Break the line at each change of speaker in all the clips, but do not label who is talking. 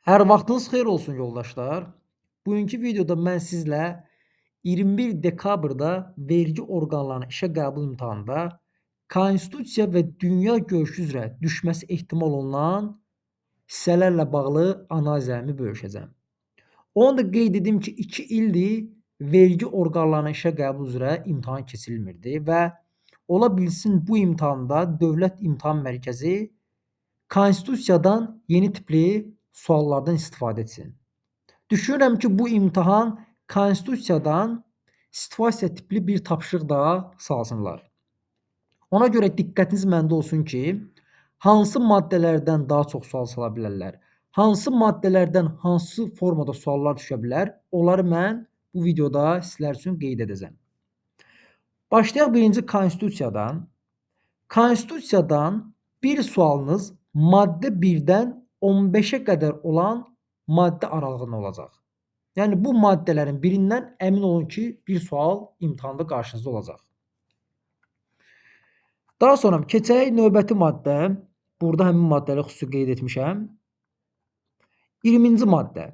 Hər vaxtınız xeyir olsun yoldaşlar. Bugünkü videoda mən sizlə 21 dekabrda vergi orqanlarının işə qəbul imtahanında konstitusiya və dünya görüşü üzrə düşməsi ehtimal olunan hissələrlə bağlı analizlərimi bölüşəcəm. Onu da qeyd edim ki, 2 ildir vergi orqanlarının işə qəbul üzrə imtahan keçirilmirdi və ola bilsin bu imtahanda Dövlət İmtahan Mərkəzi konstitusiyadan yeni tipli suallardan istifadə etsin. Düşünürəm ki, bu imtahan konstitusiyadan situasiya tipli bir tapşırıq da salsınlar. Ona görə diqqətiniz məndə olsun ki, hansı maddələrdən daha çox sual sala bilərlər, hansı maddələrdən hansı formada suallar düşə bilər, onları mən bu videoda sizlər üçün qeyd edəcəm. Başlayaq birinci konstitusiyadan. Konstitusiyadan bir sualınız maddə 1-dən 15-ə qədər olan maddə aralığında olacaq. Yəni bu maddələrin birindən əmin olun ki, bir sual imtahanda qarşınızda olacaq. Daha sonra keçək növbəti maddə. Burada həmin maddələri xüsusi qeyd etmişəm. 20-ci maddə.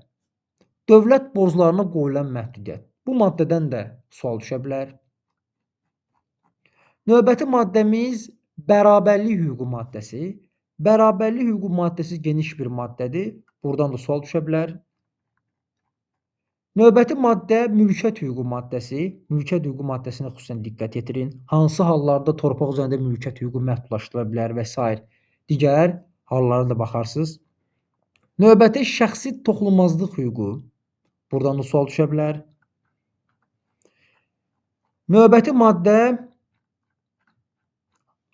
Dövlət borclarına qoyulan məhdudiyyət. Bu maddədən də sual düşə bilər. Növbəti maddəmiz bərabərlik hüququ maddəsi. Bərabərlik hüququ maddəsi geniş bir maddədir. Buradan da sual düşə bilər. Növbəti maddə mülkiyyət hüququ maddəsi. Mülkiyyət hüququ maddəsinə xüsusən diqqət yetirin. Hansı hallarda torpaq üzərində mülkiyyət hüququ məhdudlaşdırıla bilər və s. digər hallara da baxarsınız. Növbəti şəxsi toxunulmazlıq hüququ. Buradan da sual düşə bilər. Növbəti maddə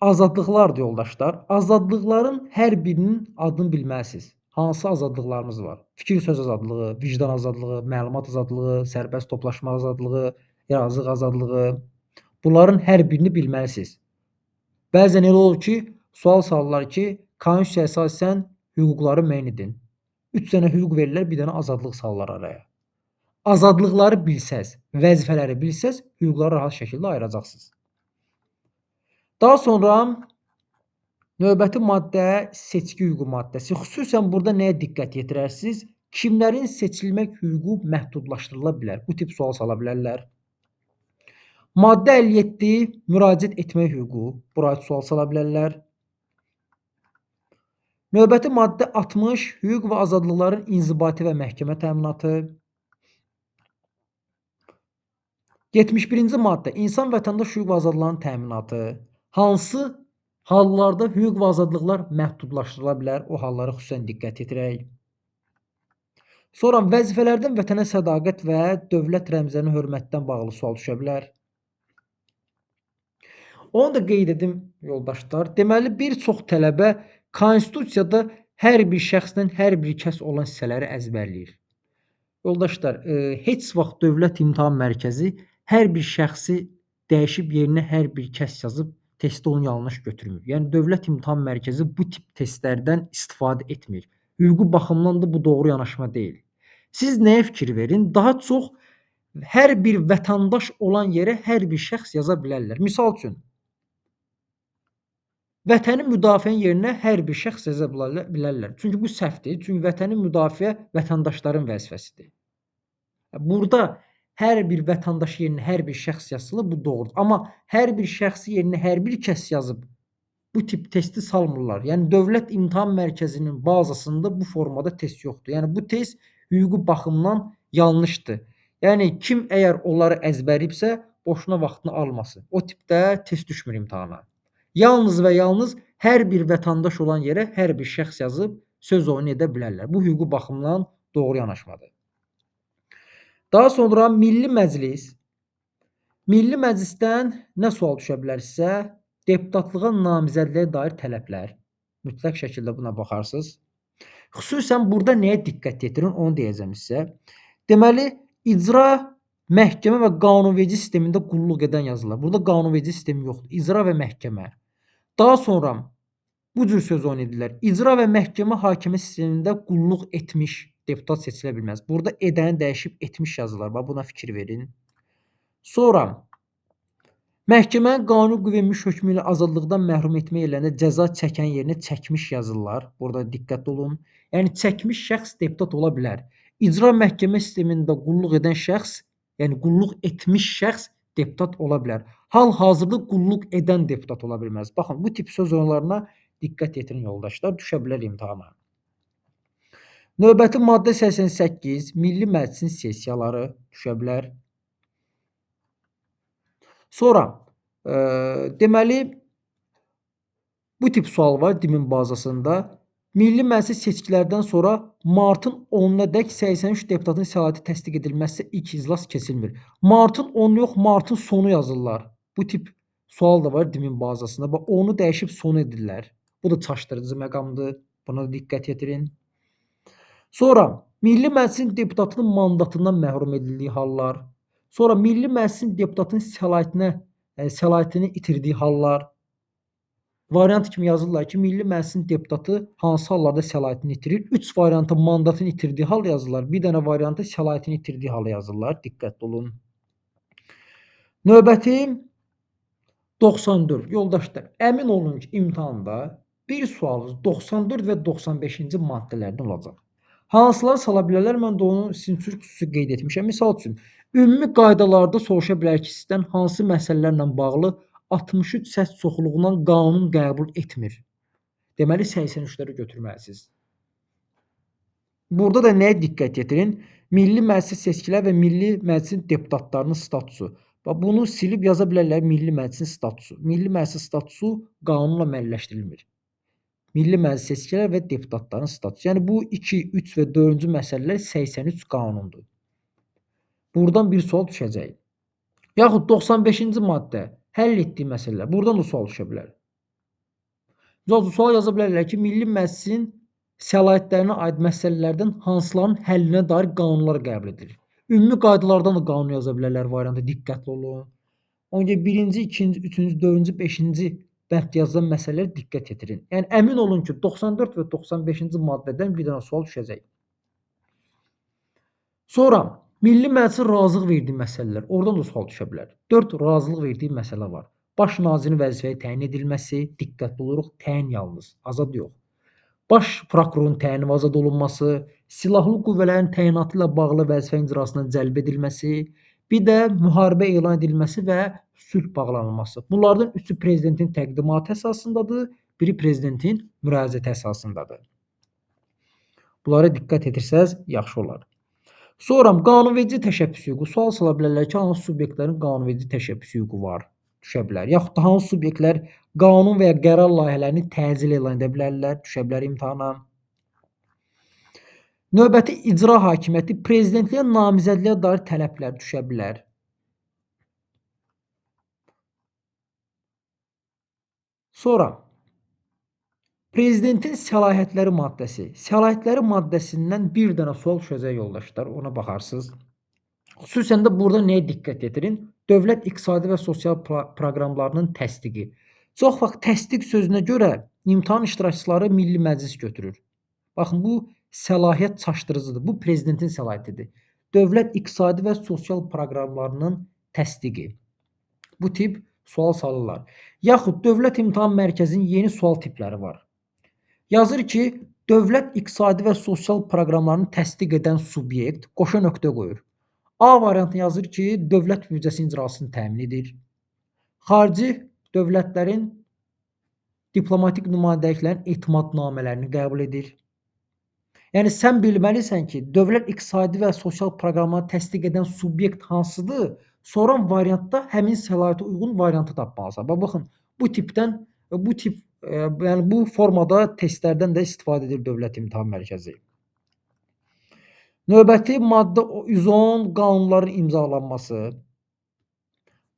azadlıqlardır yoldaşlar. Azadlıqların hər birinin adını bilməlisiniz. Hansı azadlıqlarımız var? Fikir söz azadlığı, vicdan azadlığı, məlumat azadlığı, sərbəst toplaşma azadlığı, yazıq azadlığı. Bunların hər birini bilməlisiniz. Bəzən elə olur ki, sual salırlar ki, konstitusiyaya əsasən hüquqları müəyyən edin. 3 dənə hüquq verirlər, bir dənə azadlıq salırlar araya. Azadlıqları bilsəz, vəzifələri bilsəz, hüquqları rahat şəkildə ayıracaqsınız. Daha sonra növbəti maddə seçki hüququ maddəsi. Xüsusən burada nəyə diqqət yetirərsiniz? Kimlərin seçilmək hüququ məhdudlaşdırıla bilər? Bu tip sual sala bilərlər. Maddə 57 müraciət etmək hüququ. Bura sual sala bilərlər. Növbəti maddə 60 hüquq və azadlıqların inzibati və məhkəmə təminatı. 71-ci maddə insan vətəndaş hüquq və azadlıqlarının təminatı. Hansı hallarda hüquq və azadlıqlar məhdudlaşdırıla bilər? O hallara xüsusən diqqət yetirək. Sonra vəzifələrdən vətənə sədaqət və dövlət rəmzlərinə hörmətdən bağlı sual düşə bilər. Onu da qeyd edim yoldaşlar. Deməli bir çox tələbə konstitusiyada hər bir şəxsdən hər bir kəs olan hissələri əzbərləyir. Yoldaşlar, heç vaxt Dövlət İmtahan Mərkəzi hər bir şəxsi dəyişib yerinə hər bir kəs yazıb testdə onu yanlış götürmür. Yəni Dövlət İmtahan Mərkəzi bu tip testlərdən istifadə etmir. Hüquqi baxımdan da bu doğru yanaşma deyil. Siz nəyə fikir verin? Daha çox hər bir vətəndaş olan yerə hər bir şəxs yaza bilərlər. Misal üçün, vətəni müdafiənin yerinə hər bir şəxs yaza bilərlər. Çünki bu səhvdir. Çünki vətəni müdafiə vətəndaşların vəzifəsidir. Burada hər bir vətəndaş yerinə hər bir şəxs yazılır, bu doğrudur. Amma hər bir şəxsi yerinə hər bir kəs yazıb bu tip testi salmırlar. Yəni Dövlət İmtahan Mərkəzinin bazasında bu formada test yoxdur. Yəni bu test hüquqi baxımdan yanlışdır. Yəni kim əgər onları əzbərləyibsə, boşuna vaxtını almasın. O tipdə test düşmür imtahana. Yalnız və yalnız hər bir vətəndaş olan yerə hər bir şəxs yazıb söz oyunu edə bilərlər. Bu hüquqi baxımdan doğru yanaşmadır. Daha sonra Milli Məclis. Milli Məclisdən nə sual düşə bilər sizə? Deputatlığa namizədliyə dair tələblər. Mütləq şəkildə buna baxarsınız. Xüsusən burada nəyə diqqət yetirin, onu deyəcəm sizə. Deməli, icra, məhkəmə və qanunverici sistemində qulluq edən yazılır. Burada qanunverici sistemi yoxdur. İcra və məhkəmə. Daha sonra bu cür söz oyunu edirlər. İcra və məhkəmə hakimə sistemində qulluq etmiş deputat seçilə bilməz. Burada edəni dəyişib etmiş yazılar. Buna fikir verin. Sonra Məhkəmənin qanuni qüvvəyə minmiş hökmü ilə azadlıqdan məhrum etmə yerlərində cəza çəkən yerinə çəkmiş yazırlar. Burada diqqətli olun. Yəni çəkmiş şəxs deputat ola bilər. İcra məhkəmə sistemində qulluq edən şəxs, yəni qulluq etmiş şəxs deputat ola bilər. Hal-hazırda qulluq edən deputat ola bilməz. Baxın, bu tip söz oyunlarına diqqət yetirin yoldaşlar, düşə bilər imtahana. Növbəti maddə 88 Milli Məclisin sessiyaları düşə bilər. Sonra deməli bu tip sual var DİMİN bazasında. Milli Məclis seçkilərdən sonra martın 10-nadək 83 deputatın səlahiyyəti təsdiq edilməzsə ilk iclas keçirilmir. Martın 10 yox, martın sonu yazırlar. Bu tip sual da var DİMİN bazasında. Bax, onu dəyişib sonu edirlər. Bu da çaşdırıcı məqamdır. Buna da diqqət yetirin. Sonra Milli Məclisin deputatının mandatından məhrum edildiyi hallar. Sonra Milli Məclisin deputatının səlahiyyətini itirdiyi hallar. Variant kimi yazırlar ki, Milli Məclisin deputatı hansı hallarda səlahiyyətini itirir? 3 variantı mandatını itirdiyi hal yazırlar. Bir dənə variantı səlahiyyətini itirdiyi halı yazırlar. Diqqətli olun. Növbəti 94. Yoldaşlar, əmin olun ki, imtahanda bir sualınız 94 və 95-ci maddələrdən olacaq. Hansıları sala bilərlər? Mən də onu sizin üçün xüsusi qeyd etmişəm. Misal üçün, ümumi qaydalarda soruşa bilər ki, sizdən hansı məsələlərlə bağlı 63 səs çoxluğundan qanun qəbul etmir. Deməli 83-ləri götürməlisiniz. Burada da nəyə diqqət yetirin? Milli Məclis seçkilər və Milli Məclisin deputatlarının statusu. Bunu silib yaza bilərlər Milli Məclisin statusu. Milli Məclisin statusu qanunla müəyyənləşdirilmir. Milli Məclis seçkilər və deputatların statusu. Yəni bu 2, 3 və 4-cü məsələlər 83 qanundur. Buradan bir sual düşəcək. Yaxud 95-ci maddə həll etdiyi məsələlər. Buradan da sual düşə bilər. Sual yaza bilərlər ki, Milli Məclisin səlahiyyətlərinə aid məsələlərdən hansıların həllinə dair qanunlar qəbul edilir. Ümumi qaydalardan da qanun yaza bilərlər variantı. Diqqətli olun. Ona görə 1-ci, 2-ci, 3-cü, 4-cü, 5-ci bənd yazılan məsələlərə diqqət yetirin. Yəni əmin olun ki, 94 və 95-ci maddədən bir dənə sual düşəcək. Sonra Milli Məclisin razılıq verdiyi məsələlər. Oradan da sual düşə bilər. 4 razılıq verdiyi məsələ var. Baş nazirin vəzifəyə təyin edilməsi, diqqətli oluruq, təyin yalnız, azad yox. Baş prokurorun təyin və azad olunması, silahlı qüvvələrin təyinatı ilə bağlı vəzifə icrasına cəlb edilməsi, bir də müharibə elan edilməsi və sülh bağlanılması. Bunlardan üçü prezidentin təqdimatı əsasındadır, biri prezidentin müraciəti əsasındadır. Bunlara diqqət etirsəz yaxşı olar. Sonra qanunverici təşəbbüs hüququ. Sual sala bilərlər ki, hansı subyektlərin qanunverici təşəbbüs hüququ var? Düşə bilər. Yaxud da hansı subyektlər qanun və ya qərar layihələrini təcil elan edə bilərlər? Düşə bilər imtahana. Növbəti icra hakimiyyəti prezidentliyə namizədliyə dair tələblər düşə bilər. Sonra prezidentin səlahiyyətləri maddəsi. Səlahiyyətləri maddəsindən bir dənə sual düşəcək yoldaşlar. Ona baxarsınız. Xüsusən də burada nəyə diqqət yetirin? Dövlət iqtisadi və sosial proqramlarının təsdiqi. Çox vaxt təsdiq sözünə görə imtahan iştirakçıları Milli Məclis götürür. Baxın, bu səlahiyyət çaşdırıcıdır. Bu prezidentin səlahiyyətidir. Dövlət iqtisadi və sosial proqramlarının təsdiqi. Bu tip sual salırlar. Yaxud Dövlət İmtahan Mərkəzinin yeni sual tipləri var. Yazır ki, dövlət iqtisadi və sosial proqramlarını təsdiq edən subyekt qoşa nöqtə qoyur. A variantını yazır ki, dövlət büdcəsinin icrasını təmin edir. Xarici dövlətlərin diplomatik nümayəndəliklərin etimadnamələrini qəbul edir. Yəni sən bilməlisən ki, dövlət iqtisadi və sosial proqramları təsdiq edən subyekt hansıdır? Sonra variantda həmin səlahiyyətə uyğun variantı tapmalısan. Baxın, yəni bu formada testlərdən də istifadə edir Dövlət İmtahan Mərkəzi. Növbəti maddə 110 qanunların imzalanması.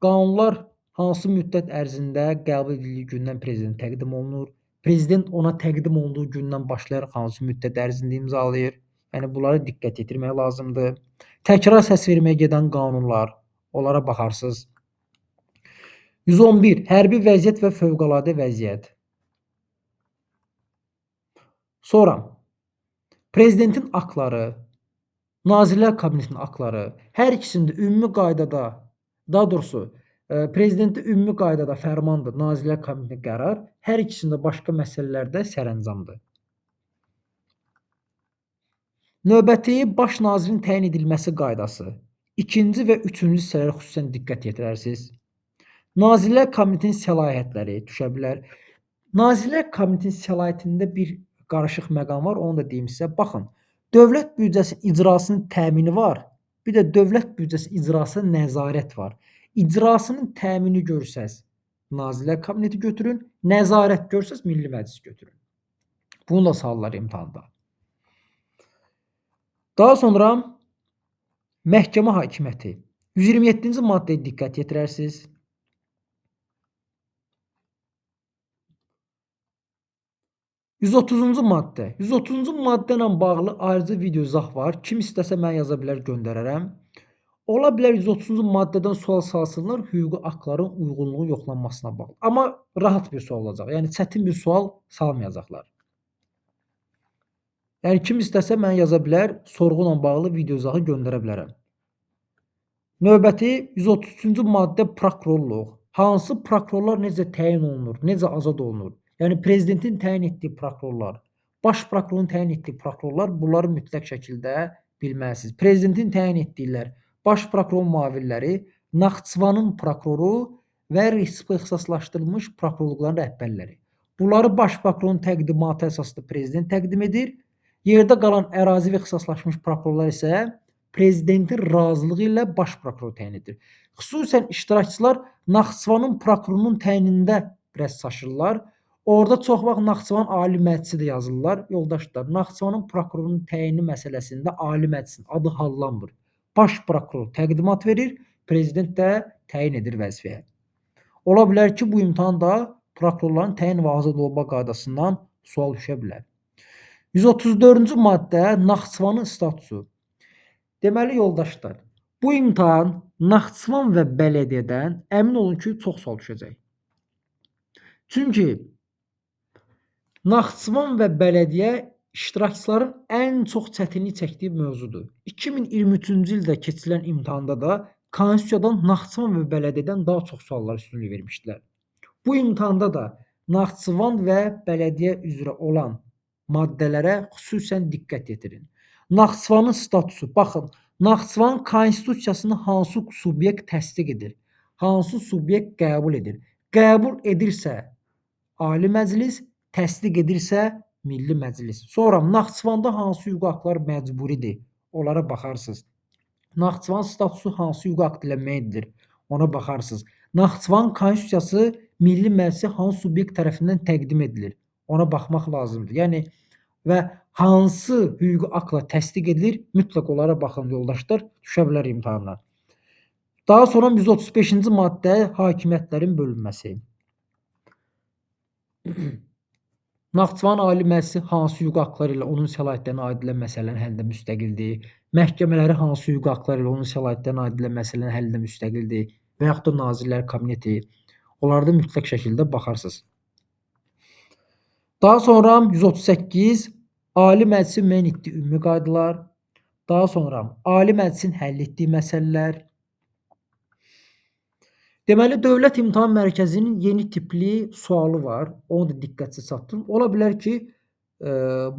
Qanunlar hansı müddət ərzində qəbul edildiyi gündən prezidentə təqdim olunur? Prezident ona təqdim olunduğu gündən başlayaraq hansı müddət ərzində imzalayır? Yəni bunlara diqqət yetirmək lazımdır. Təkrar səs verməyə gedən qanunlar, onlara baxarsınız. 111 hərbi vəziyyət və fövqəladə vəziyyət. Sonra prezidentin aktları, Nazirlər Kabinetinin aktları, hər ikisində ümumi qaydada, daha doğrusu Prezidenti ümumi qaydada fərmandır, Nazirlər Kabineti qərar. Hər ikisində başqa məsələlərdə sərəncamdır. Növbəti baş nazirin təyin edilməsi qaydası. 2-ci və 3-cü hissələrə xüsusən diqqət yetirərsiniz. Nazirlər Kabinetinin səlahiyyətləri düşə bilər. Nazirlər Kabinetinin səlahiyyətində bir qarışıq məqam var, onu da deyim sizə. Baxın, dövlət büdcəsinin icrasının təmini var, bir də dövlət büdcəsinin icrasına nəzarət var. İcrasının təmini görsəz, Nazirlər Kabineti götürün, nəzarət görsəz, Milli Məclis götürün. Bunu da salırlar imtahanda. Daha sonra məhkəmə hakimiyyəti. 127-ci maddəyə diqqət yetirərsiniz. 130-cu maddə. 130-cu maddə ilə bağlı ayrıca video izah var. Kim istəsə mən yaza bilər, göndərərəm. Ola bilər 130-cu maddədən sual salsınlar hüquqi aktların uyğunluğu yoxlanmasına bağlı. Amma rahat bir sual olacaq. Yəni çətin bir sual salmayacaqlar. Yəni kim istəsə mən yaza bilər, sorğu ilə bağlı video izahı göndərə bilərəm. Növbəti 133-cü maddə prokurorluq. Hansı prokurorlar necə təyin olunur, necə azad olunur? Yəni prezidentin təyin etdiyi prokurorlar, baş prokurorun təyin etdiyi prokurorlar, bunları mütləq şəkildə bilməlisiniz. Prezidentin təyin etdikləri baş prokurorun müavinləri, Naxçıvanın prokuroru və respublika ixtisaslaşdırılmış prokurorluqların rəhbərləri. Bunları baş prokurorun təqdimatı əsasında prezident təqdim edir. Yerdə qalan ərazi və ixtisaslaşmış prokurorlar isə prezidentin razılığı ilə baş prokuror təyin edir. Xüsusən iştirakçılar Naxçıvanın prokurorunun təyinində biraz çaşırlar. Orada çox vaxt Naxçıvan Ali Məclisi də yazırlar. Yoldaşlar, Naxçıvanın prokurorunun təyini məsələsində Ali Məclisin adı hallanmır. Baş prokuror təqdimat verir, prezident də təyin edir vəzifəyə. Ola bilər ki, bu imtahanda prokurorların təyin və azad olma qaydasından sual düşə bilər. 134-cü maddə Naxçıvanın statusu. Deməli yoldaşlar, bu imtahan Naxçıvan və bələdiyyədən əmin olun ki, çox sual düşəcək. Çünki Naxçıvan və bələdiyyə iştirakçıların ən çox çətinlik çəkdiyi mövzudur. 2023-cü ildə keçirilən imtahanda da Konstitusiyadan Naxçıvan və bələdiyyədən daha çox suallar üstünlük vermişdilər. Bu imtahanda da Naxçıvan və bələdiyyə üzrə olan maddələrə xüsusən diqqət yetirin. Naxçıvanın statusu. Baxın, Naxçıvanın konstitusiyasını hansı subyekt təsdiq edir? Hansı subyekt qəbul edir? Qəbul edirsə Ali Məclis, təsdiq edirsə Milli Məclis. Sonra Naxçıvanda hansı hüquqi aktlar məcburidir? Onlara baxarsınız. Naxçıvan statusu hansı hüquqi akt ilə müəyyən edilir? Ona baxarsınız. Naxçıvan konstitusiyası Milli Məclisə hansı subyekt tərəfindən təqdim edilir? Ona baxmaq lazımdır. Yəni və hansı hüquqi aktla təsdiq edilir? Mütləq onlara baxın yoldaşlar, düşə bilər imtahandan. Daha sonra 135-ci maddə hakimiyyətlərin bölünməsi. Naxçıvan Ali Məclisi hansı hüquqi aktlar ilə onun səlahiyyətlərinə aid edilən məsələlərin həllində müstəqildir? Məhkəmələri hansı hüquqi aktlar ilə onun səlahiyyətlərinə aid edilən məsələlərin həllində müstəqildir? Və yaxud da Nazirlər Kabineti. Onlarda mütləq şəkildə baxarsınız. Daha sonra 138 Ali Məclisin müəyyən etdiyi ümumi qaydalar. Daha sonra Ali Məclisin həll etdiyi məsələlər. Deməli, Dövlət İmtahan Mərkəzinin yeni tipli sualı var. Onu da diqqətli çatdırın. Ola bilər ki,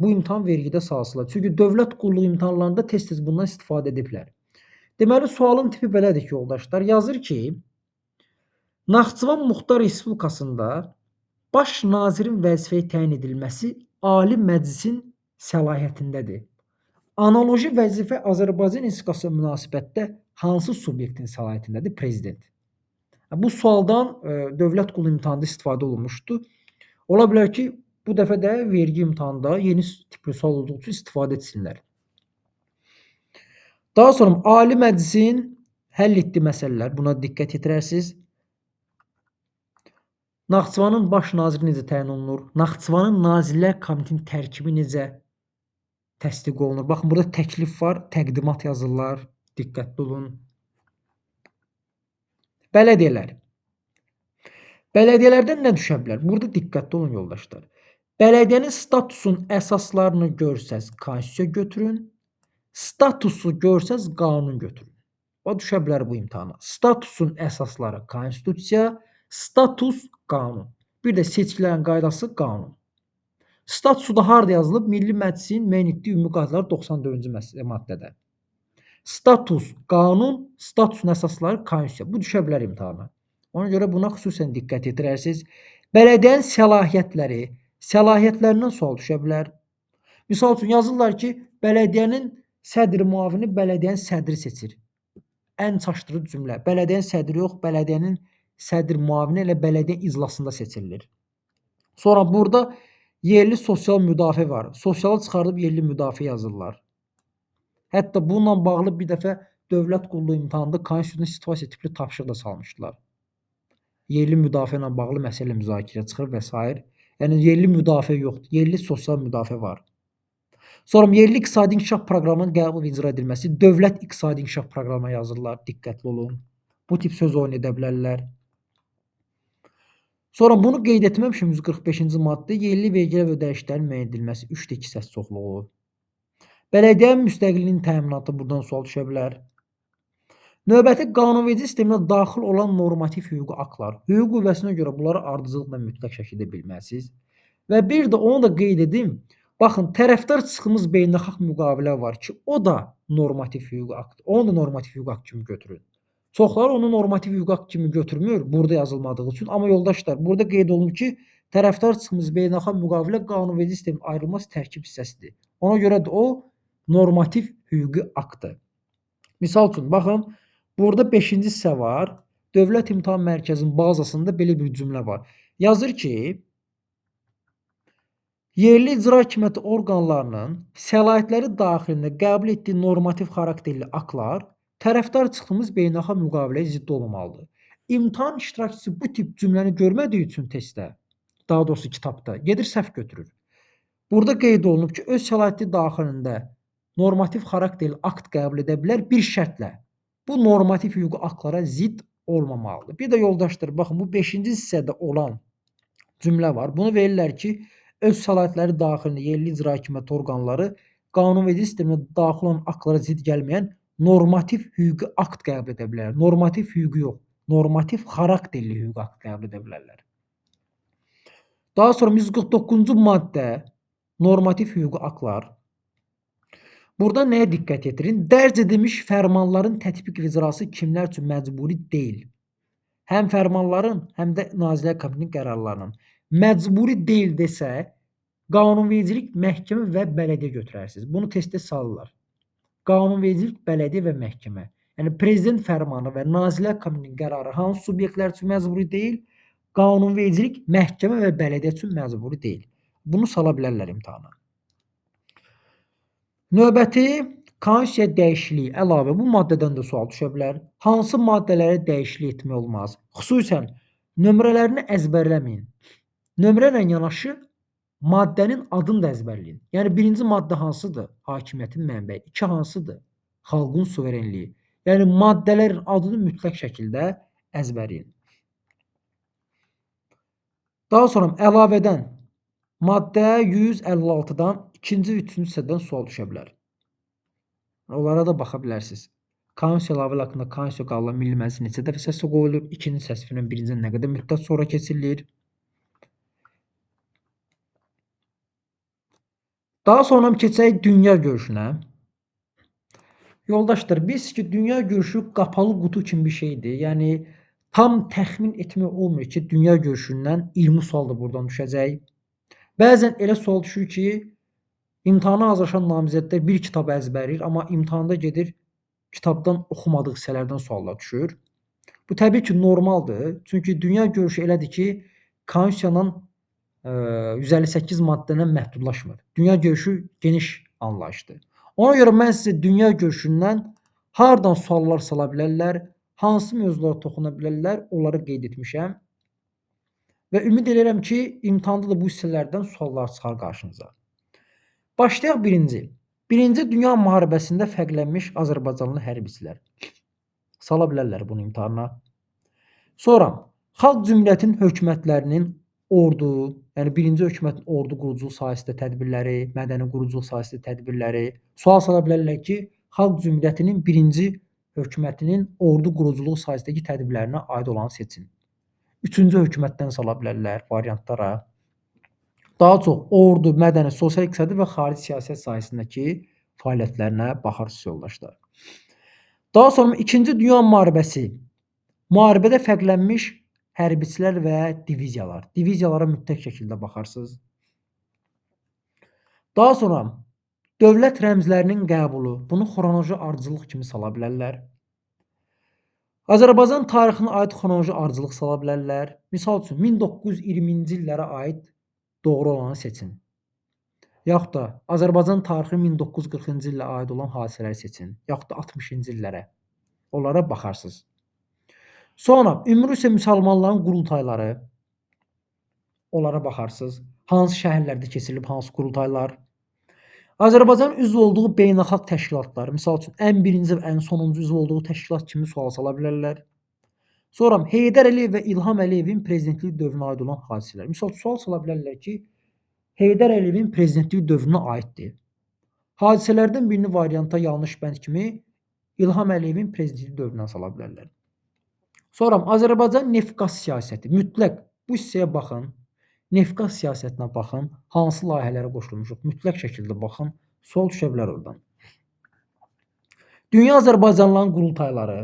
bu imtahan vergidə salsınlar. Çünki dövlət qulluğu imtahanlarında tez-tez bundan istifadə ediblər. Deməli, sualın tipi belədir ki, yoldaşlar. Yazır ki, Naxçıvan Muxtar Respublikasında baş nazirin vəzifəyə təyin edilməsi Ali Məclisin səlahiyyətindədir. Analoji vəzifə Azərbaycan Respublikası münasibətdə hansı subyektin səlahiyyətindədir? Prezident. Bu sualdan dövlət qulluğu imtahanında istifadə olunmuşdu. Ola bilər ki, bu dəfə də vergi imtahanında yeni tipli sual olduğu üçün istifadə etsinlər. Daha sonra Ali Məclisin həll etdiyi məsələlər, buna diqqət yetirərsiniz. Naxçıvanın baş naziri necə təyin olunur? Naxçıvanın Nazirlər Kabinetinin tərkibi necə təsdiq olunur? Baxın, burada təklif var, təqdimat yazırlar. Diqqətli olun. Bələdiyyələr. Bələdiyyələrdən nə düşə bilər? Burada diqqətli olun yoldaşlar. Bələdiyyənin statusun əsaslarını görsəz konstitusiya götürün. Statusu görsəz qanun götürün. Və düşə bilər bu imtahana. Statusun əsasları konstitusiya, status qanun. Bir də seçkilərin qaydası qanun. Statusu da harda yazılıb? Milli Məclisin müəyyən etdiyi ümumi qaydalar 94-cü maddədə. Status qanun, statusun əsasları konstitusiya. Bu düşə bilər imtahana. Ona görə buna xüsusən diqqət yetirərsiniz. Bələdiyyənin səlahiyyətləri, səlahiyyətlərindən sual düşə bilər. Misal üçün yazırlar ki, bələdiyyənin sədr müavini bələdiyyənin sədri seçir. Ən çaşdırıcı cümlə. Bələdiyyənin sədri yox, bələdiyyənin sədr müavini elə bələdiyyə iclasında seçilir. Sonra burada yerli sosial müdafiə var. Sosialı çıxardıb yerli müdafiə yazırlar. Hətta bununla bağlı bir dəfə dövlət qulluğu imtahanında konstitusiyanın situasiya tipli tapşırıq da salmışdılar. Yerli müdafiə ilə bağlı məsələ müzakirəyə çıxır və s. Yəni yerli müdafiə yoxdur, yerli sosial müdafiə var. Sonra yerli iqtisadi inkişaf proqramının qəbul icra edilməsi, dövlət iqtisadi inkişaf proqramına yazırlar, diqqətli olun. Bu tip söz oyunu edə bilərlər. Sonra bunu qeyd etməmişim 145-ci maddə yerli vergilər və ödənişlərin müəyyən edilməsi 3-2 səs çoxluğu. Bələdiyyənin müstəqilliyinin təminatı buradan sual düşə bilər. Növbəti qanunverici sisteminə daxil olan normativ hüquqi aktlar. Hüquq qüvvəsinə görə bunları ardıcılıqla mütləq şəkildə bilməlisiniz. Və bir də onu da qeyd edim. Baxın, tərəfdar çıxımız beynəlxalq müqavilə var ki, o da normativ hüquqi akt. Onu da normativ hüquqi akt kimi götürün. Çoxları onu normativ hüquqi akt kimi götürmür, burada yazılmadığı üçün. Amma yoldaşlar, burada qeyd olunur ki, tərəfdar çıxımız beynəlxalq müqavilə qanunverici sistemin ayrılmaz tərkib hissəsidir. Ona görə də o normativ hüquqi aktdır. Misal üçün, baxın, burada 5-ci hissə var. Dövlət İmtahan Mərkəzinin bazasında belə bir cümlə var. Yazır ki, yerli icra hakimiyyəti orqanlarının səlahiyyətləri daxilində qəbul etdiyi normativ xarakterli aktlar tərəfdar çıxdığımız beynəlxalq müqaviləyə zidd olmamalıdır. İmtahan iştirakçısı bu tip cümləni görmədiyi üçün testdə, daha doğrusu kitabda, gedir səhv götürür. Burada qeyd olunub ki, öz səlahiyyəti daxilində normativ xarakterli akt qəbul edə bilər bir şərtlə. Bu normativ hüquqi aktlara zidd olmamalıdır. Bir də yoldaşlar, baxın, bu 5-ci hissədə olan cümlə var. Bunu verirlər ki, öz səlahiyyətləri daxilində yerli icra hakimiyyəti orqanları qanunverici sisteminə daxil olan aktlara zidd gəlməyən normativ hüquqi akt qəbul edə bilər. Normativ hüquqi yox, normativ xarakterli hüquqi akt qəbul edə bilərlər. Daha sonra 149-cu maddə normativ hüquqi aktlar. Burada nəyə diqqət yetirin? Dərc edilmiş fərmanların tətbiq və icrası kimlər üçün məcburi deyil? Həm fərmanların, həm də Nazirlər Kabinetinin qərarlarının. Məcburi deyil desə, qanunvericilik, məhkəmə və bələdiyyə götürərsiniz. Bunu testdə salırlar. Qanunvericilik, bələdiyyə və məhkəmə. Yəni prezident fərmanı və Nazirlər Kabinetinin qərarı hansı subyektlər üçün məcburi deyil? Qanunvericilik, məhkəmə və bələdiyyə üçün məcburi deyil. Bunu sala bilərlər imtahana. Növbəti konstitusiya dəyişikliyi əlavə bu maddədən də sual düşə bilər. Hansı maddələrə dəyişiklik etmək olmaz? Xüsusən nömrələrini əzbərləməyin. Nömrə ilə yanaşı maddənin adını da əzbərləyin. Yəni birinci maddə hansıdır? Hakimiyyətin mənbəyi. 2 hansıdır? Xalqın suverenliyi. Yəni maddələrin adını mütləq şəkildə əzbərləyin. Daha sonra əlavədən maddə 156-dan 2-ci, 3-cü hissədən sual düşə bilər. Onlara da baxa bilərsiniz. Konstitusiya əlavələri haqqında konstitusiya qanunları Milli Məclisə neçə dəfə səslə qoyulur? 2-ci səsvermə 1-ci nə qədər müddət sonra keçirilir? Daha sonra keçək dünya görüşünə. Yoldaşlar, biz ki, dünya görüşü qapalı qutu kimi bir şeydir. Yəni tam təxmin etmək olmur ki, dünya görüşündən 20 sual da buradan düşəcək. Bəzən elə sual düşür ki, imtahana hazırlaşan namizədlər bir kitabı əzbərləyir, amma imtahanda gedir kitabdan oxumadığı hissələrdən suallar düşür. Bu təbii ki, normaldır. Çünki dünya görüşü elədir ki, konstitusiyanın 158 maddədən məhdudlaşmır. Dünya görüşü geniş anlayışdır. Ona görə mən sizə dünya görüşündən hardan suallar sala bilərlər, hansı mövzulara toxuna bilərlər, onları qeyd etmişəm. Və ümid edirəm ki, imtahanda da bu hissələrdən suallar çıxar qarşınıza. Başlayaq birinci. Birinci Dünya müharibəsində fərqlənmiş Azərbaycanlı hərbiçilər. Sala bilərlər bunu imtahana. Sonra xalq cümhuriyyətinin hökumətlərinin ordu, yəni birinci hökumətin ordu quruculuq sahəsində tədbirləri, mədəni quruculuq sahəsində tədbirləri. Sual sala bilərlər ki, xalq cümhuriyyətinin birinci hökumətinin ordu quruculuğu sahəsindəki tədbirlərinə aid olanı seçin. Üçüncü hökumətdən sala bilərlər variantlara. Daha çox ordu, mədəni, sosial, iqtisadi və xarici siyasət sahəsindəki fəaliyyətlərinə baxarsınız yoldaşlar. Daha sonra 2-ci Dünya müharibəsi. Müharibədə fərqlənmiş hərbiçilər və diviziyalar. Diviziyalara mütləq şəkildə baxarsınız. Daha sonra dövlət rəmzlərinin qəbulu. Bunu xronoloji ardıcıllıq kimi sala bilərlər. Azərbaycan tarixinə aid xronoloji ardıcıllıq sala bilərlər. Misal üçün 1920-ci illərə aid doğru olanı seçin. Yaxud da Azərbaycan tarixi 1940-cı illə aid olan hadisələri seçin. Yaxud da 60-cı illərə. Onlara baxarsınız. Sonra ümumi isə müsəlmanların qurultayları. Onlara baxarsınız. Hansı şəhərlərdə keçirilib, hansı qurultaylar. Azərbaycan üzv olduğu beynəlxalq təşkilatlar, misal üçün ən birinci və ən sonuncu üzv olduğu təşkilat kimi sual sala bilərlər. Sonra Heydər Əliyev və İlham Əliyevin prezidentlik dövrünə aid olan hadisələr. Misal sual sala bilərlər ki, Heydər Əliyevin prezidentlik dövrünə aiddir. Hadisələrdən birini varianta yanlış bənd kimi İlham Əliyevin prezidentlik dövründən sala bilərlər. Sonra Azərbaycan neft-qaz siyasəti. Mütləq bu hissəyə baxın. Neft-qaz siyasətinə baxın. Hansı layihələrə qoşulmuşuq? Mütləq şəkildə baxın. Sual düşə bilər oradan. Dünya Azərbaycanlıların qurultayları.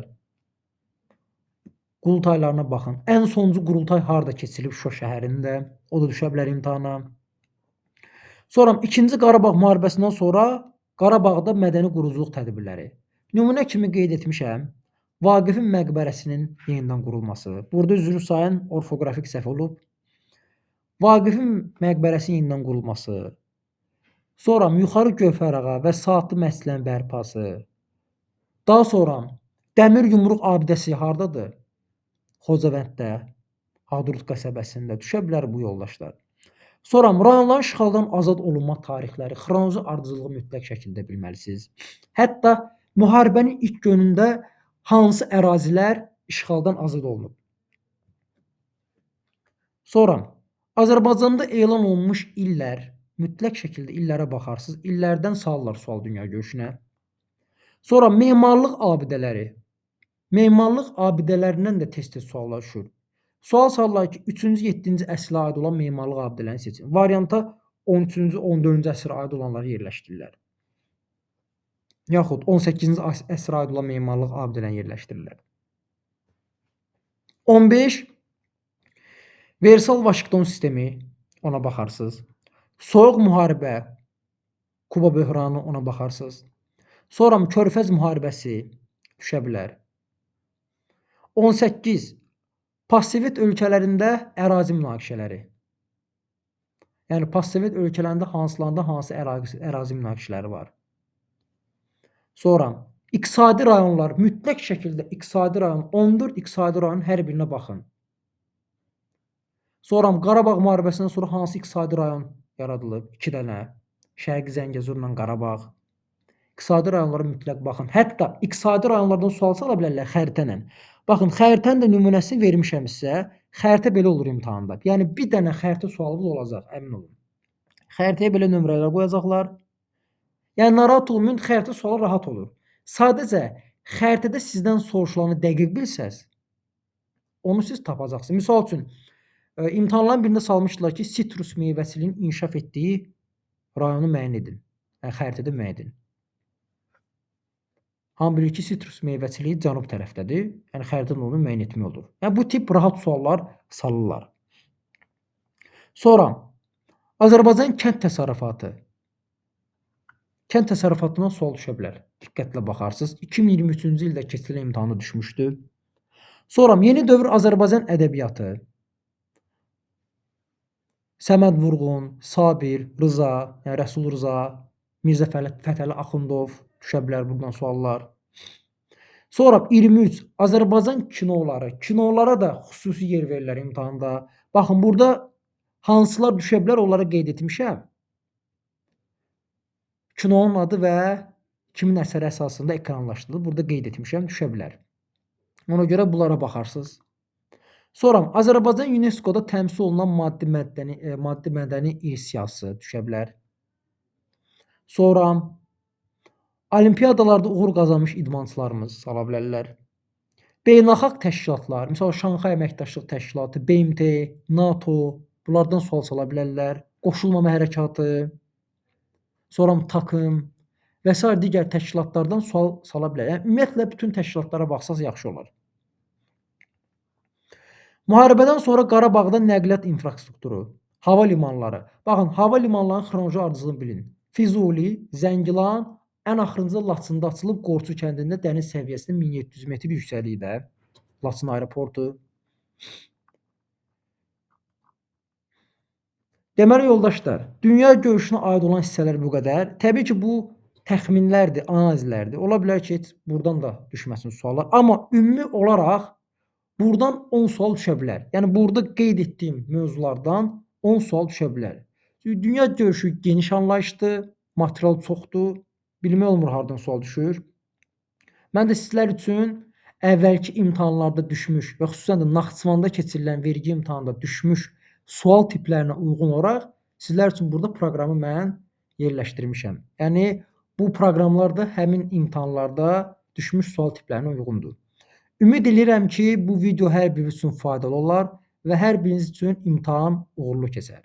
Qurultaylarına baxın. Ən sonuncu qurultay harda keçirilib? Şuşa şəhərində. O da düşə bilər imtahana. Sonra 2-ci Qarabağ müharibəsindən sonra Qarabağda mədəni quruculuq tədbirləri. Nümunə kimi qeyd etmişəm. Vaqifin məqbərəsinin yenidən qurulması. Burada üzrü sayın orfoqrafik səhv olub. Vaqifin məqbərəsinin yenidən qurulması. Sonra Yuxarı Gövhərağa və Saatlı məscidlərin bərpası. Daha sonra Dəmir Yumruq abidəsi hardadır? Xocavənddə, Hadrut qəsəbəsində. Düşə bilər bu yoldaşlar. Sonra rayonların işğaldan azad olunma tarixləri, xronoloji ardıcıllığı mütləq şəkildə bilməlisiniz. Hətta müharibənin ilk günündə hansı ərazilər işğaldan azad olunub. Sonra Azərbaycanda elan olunmuş illər, mütləq şəkildə illərə baxarsınız. İllərdən salırlar sual dünya görüşünə. Sonra memarlıq abidələri. Memarlıq abidələrindən də tez-tez suallar düşür. Sual salırlar ki, 3-cü, 7-ci əsrə aid olan memarlıq abidələrini seçin. Varianta 13-cü, 14-cü əsrə aid olanları yerləşdirirlər. Yaxud 18-ci əsrə aid olan memarlıq abidələrini yerləşdirirlər. 15. Versal-Vaşinqton sistemi, ona baxarsınız. Soyuq müharibə, Kuba böhranı, ona baxarsınız. Sonra Körfəz müharibəsi düşə bilər. 18. Postsovet ölkələrində ərazi münaqişələri. Yəni postsovet ölkələrində hansılarında hansı ərazi münaqişələri var. Sonra iqtisadi rayonlar, mütləq şəkildə iqtisadi rayon, 14 iqtisadi rayonun hər birinə baxın. Sonra Qarabağ müharibəsindən sonra hansı iqtisadi rayon yaradılıb? 2 dənə. Şərqi Zəngəzurla Qarabağ. İqtisadi rayonlara mütləq baxın. Hətta iqtisadi rayonlardan sual sala bilərlər xəritə ilə. Baxın, xəritənin də nümunəsini vermişəm sizə. Xəritə belə olur imtahanda. Yəni bir dənə xəritə sualınız olacaq, əmin olun. Xəritəyə belə nömrələr qoyacaqlar. Yəni narahat olmayın, xəritə sualı rahat olur. Sadəcə xəritədə sizdən soruşulanı dəqiq bilsəz, onu siz tapacaqsınız. Misal üçün imtahanların birində salmışdılar ki, sitrus meyvəçiliyinin inkişaf etdiyi rayonu müəyyən edin. Yəni xəritədə müəyyən edin. Hamı bilir ki, sitrus meyvəçiliyi cənub tərəfdədir. Yəni xəritədə onu müəyyən etmək olur. Yəni bu tip rahat suallar salırlar. Sonra Azərbaycan kənd təsərrüfatı. Kənd təsərrüfatından sual düşə bilər. Diqqətlə baxarsınız. 2023-cü ildə keçirilən imtahana düşmüşdü. Sonra yeni dövr Azərbaycan ədəbiyyatı. Səməd Vurğun, Sabir, Rıza, yəni Rəsul Rıza, Mirzə Fətəli Axundov düşə bilər buradan suallar. Sonra 23 Azərbaycan kinoları. Kinolara da xüsusi yer verirlər imtahanda. Baxın, burada hansılar düşə bilər, onlara qeyd etmişəm. Kinonun adı və kimin əsəri əsasında ekranlaşdırılıb. Burada qeyd etmişəm, düşə bilər. Ona görə bunlara baxarsınız. Sonra Azərbaycan UNESCO-da təmsil olunan maddi mədəni irs siyahısı düşə bilər. Sonra Olimpiyadalarda uğur qazanmış idmançılarımız sala bilərlər. Beynəlxalq təşkilatlar, misal Şanxay Əməkdaşlıq Təşkilatı, BMT, NATO, bunlardan sual sala bilərlər. Qoşulmama hərəkatı, sonra takım və sair digər təşkilatlardan sual sala bilər. Yəni ümumiyyətlə bütün təşkilatlara baxsaz yaxşı olar. Müharibədən sonra Qarabağda nəqliyyat infrastrukturu, hava limanları. Baxın, hava limanlarının xronoloji ardıcıllığını bilin. Füzuli, Zəngilan, ən axırıncı Laçında açılıb Qorçu kəndində dəniz səviyyəsindən 1700 metr yüksəklikdə Laçın aeroportu. Deməli yoldaşlar, dünya görüşünə aid olan hissələr bu qədər. Təbii ki, bu təxminlərdir, analizlərdir. Ola bilər ki, heç burdan da düşməsin suallar. Amma ümumi olaraq buradan 10 sual düşə bilər. Yəni burada qeyd etdiyim mövzulardan 10 sual düşə bilər. Çünki dünya görüşü geniş anlayışdır, material çoxdur. Bilmək olmur hardan sual düşür. Mən də sizlər üçün əvvəlki imtahanlarda düşmüş və xüsusən də Naxçıvanda keçirilən vergi imtahanında düşmüş sual tiplərinə uyğun olaraq sizlər üçün burada proqramı mən yerləşdirmişəm. Yəni bu proqramlar da həmin imtahanlarda düşmüş sual tiplərinə uyğundur. Ümid edirəm ki, bu video hər biri üçün faydalı olar və hər biriniz üçün imtahan uğurlu keçər.